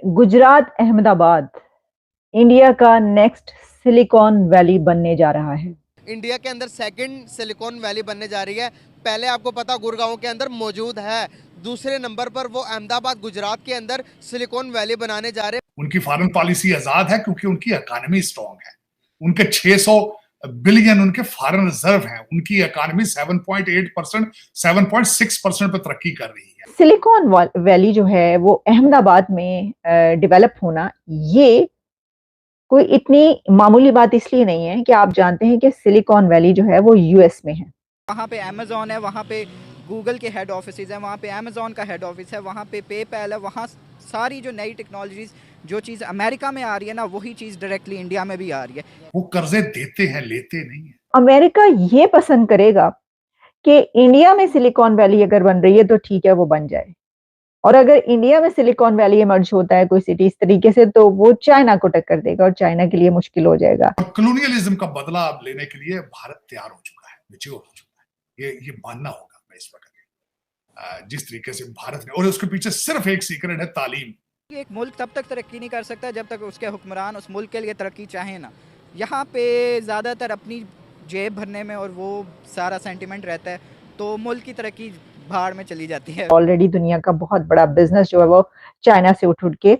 Gujarat Ahmedabad India का next silicon valley बनने जा रहा है। इंडिया के अंदर सेकंड सिलिकॉन वैली बनने जा रही है। पहले आपको पता गुड़गांव के अंदर मौजूद है, दूसरे नंबर पर वो अहमदाबाद गुजरात के अंदर सिलिकॉन वैली बनाने जा रहे हैं। उनकी फॉरेन पॉलिसी आजाद है क्योंकि उनकी इकोनॉमी स्ट्रांग है। उनके 600 बिलियन उनके फॉरेन रिजर्व हैं। उनकी इकोनॉमी 7.8%, 7.6% पर तरक्की कर रही है। सिलिकॉन वैली जो है वो अहमदाबाद में डेवलप होना, ये कोई इतनी मामूली बात इसलिए नहीं है कि आप जानते हैं कि सिलिकॉन वैली जो है वो यूएस में है। वहाँ पे अमेज़ॉन है, वहाँ पे गूगल के हेड ऑफिस है, वहाँ पे अमेज़ॉन का हेड ऑफिस है, वहाँ पे पेपैल है। वहाँ सारी जो नई टेक्नोलॉजीज, जो चीज़ अमेरिका में आ रही है ना, वही चीज़ डायरेक्टली इंडिया में भी आ रही है। वो कर्जे देते हैं, लेते नहीं है। अमेरिका ये पसंद करेगा कि इंडिया में सिलिकॉन वैली अगर बन रही है तो ठीक है, वो बन जाए, और अगर इंडिया में सिलिकॉन वैली इमर्ज होता है कोई सिटी इस तरीके से, तो वो चाइना को टक्कर देगा और चाइना के लिए मुश्किल हो जाएगा। कॉलोनियलिज्म का बदला लेने के लिए भारत तैयार हो चुका है, मैच्योर हो चुका है। ये मानना होगा मैं इस वक्त जिस तरीके से भारत ने, और उसके पीछे सिर्फ एक सीक्रेट है, तालीम। एक मुल्क तब तक तरक्की नहीं कर सकता जब तक उसके हुक्मरान उस मुल्क के लिए तरक्की चाहें ना। यहाँ पे ज़्यादातर अपनी जेब भरने में और वो सारा सेंटिमेंट रहता है, तो मुल्क की तरक्की भाड़ में चली जाती है। ऑलरेडी दुनिया का बहुत बड़ा बिजनेस जो है वो चाइना से उठ के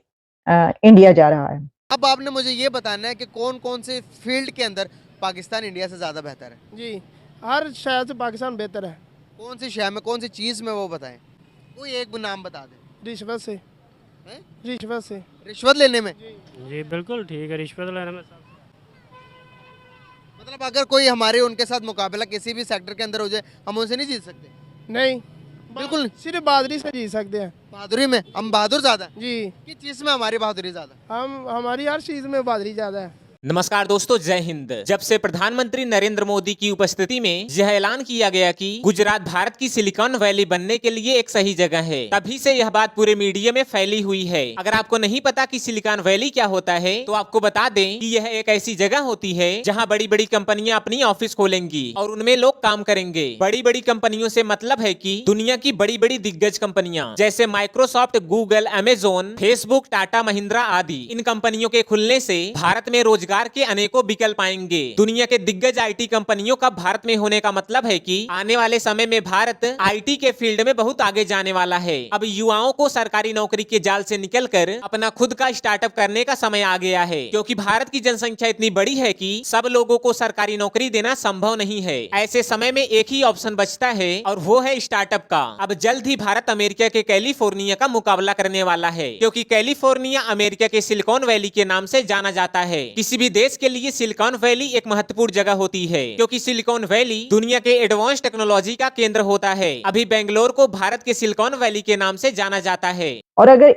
इंडिया जा रहा है। अब आपने मुझे ये बताना है कि कौन कौन से फील्ड के अंदर पाकिस्तान इंडिया से ज्यादा बेहतर है। जी, हर शहर से पाकिस्तान बेहतर है। कौन सी शहर में, कौन सी चीज में, वो बताएं। कोई एक नाम बता दें। रिश्वत से। हैं? रिश्वत से। रिश्वत लेने में? जी बिल्कुल ठीक है, रिश्वत लेने में। मतलब अगर कोई हमारे उनके साथ मुकाबला किसी भी सेक्टर के अंदर हो जाए, हम उनसे नहीं जीत सकते? नहीं, बिल्कुल सिर्फ बहादुरी से जीत सकते हैं। बहादुरी में हम बहादुर ज्यादा हैं? जी, किस चीज में हमारी बहादुरी ज्यादा? हमारी हर चीज में बहादुरी ज्यादा है। नमस्कार दोस्तों, जय हिंद। जब से प्रधानमंत्री नरेंद्र मोदी की उपस्थिति में यह ऐलान किया गया कि गुजरात भारत की सिलिकॉन वैली बनने के लिए एक सही जगह है, तभी से यह बात पूरे मीडिया में फैली हुई है। अगर आपको नहीं पता कि सिलिकॉन वैली क्या होता है, तो आपको बता दें कि यह एक ऐसी जगह होती है जहां बड़ी बड़ी कंपनियां अपनी ऑफिस खोलेंगी और उनमें लोग काम करेंगे। बड़ी बड़ी कंपनियों से मतलब है कि दुनिया की बड़ी बड़ी दिग्गज कंपनियां जैसे Microsoft, Google, Amazon, Facebook, Tata, Mahindra आदि, इन कंपनियों के खुलने से भारत में रोजगार के अनेकों विकल्प आएंगे। दुनिया के दिग्गज आईटी कंपनियों का भारत में होने का मतलब है कि आने वाले समय में भारत आईटी के फील्ड में बहुत आगे जाने वाला है। अब युवाओं को सरकारी नौकरी के जाल से निकलकर अपना खुद का स्टार्टअप करने का समय आ गया है, क्योंकि भारत की जनसंख्या इतनी बड़ी है कि सब लोगों को सरकारी नौकरी देना संभव नहीं है। ऐसे समय में एक ही ऑप्शन बचता है और वो है स्टार्टअप का। अब जल्द ही भारत अमेरिका के कैलिफोर्निया का मुकाबला करने वाला है, क्योंकि कैलिफोर्निया अमेरिका के सिलिकॉन वैली के नाम से जाना जाता है। किसी भी देश के लिए सिलिकॉन वैली एक महत्वपूर्ण जगह होती है, क्योंकि सिलिकॉन वैली दुनिया के एडवांस टेक्नोलॉजी का केंद्र होता है। अभी बेंगलोर को भारत के सिलिकॉन वैली के नाम से जाना जाता है। और अगर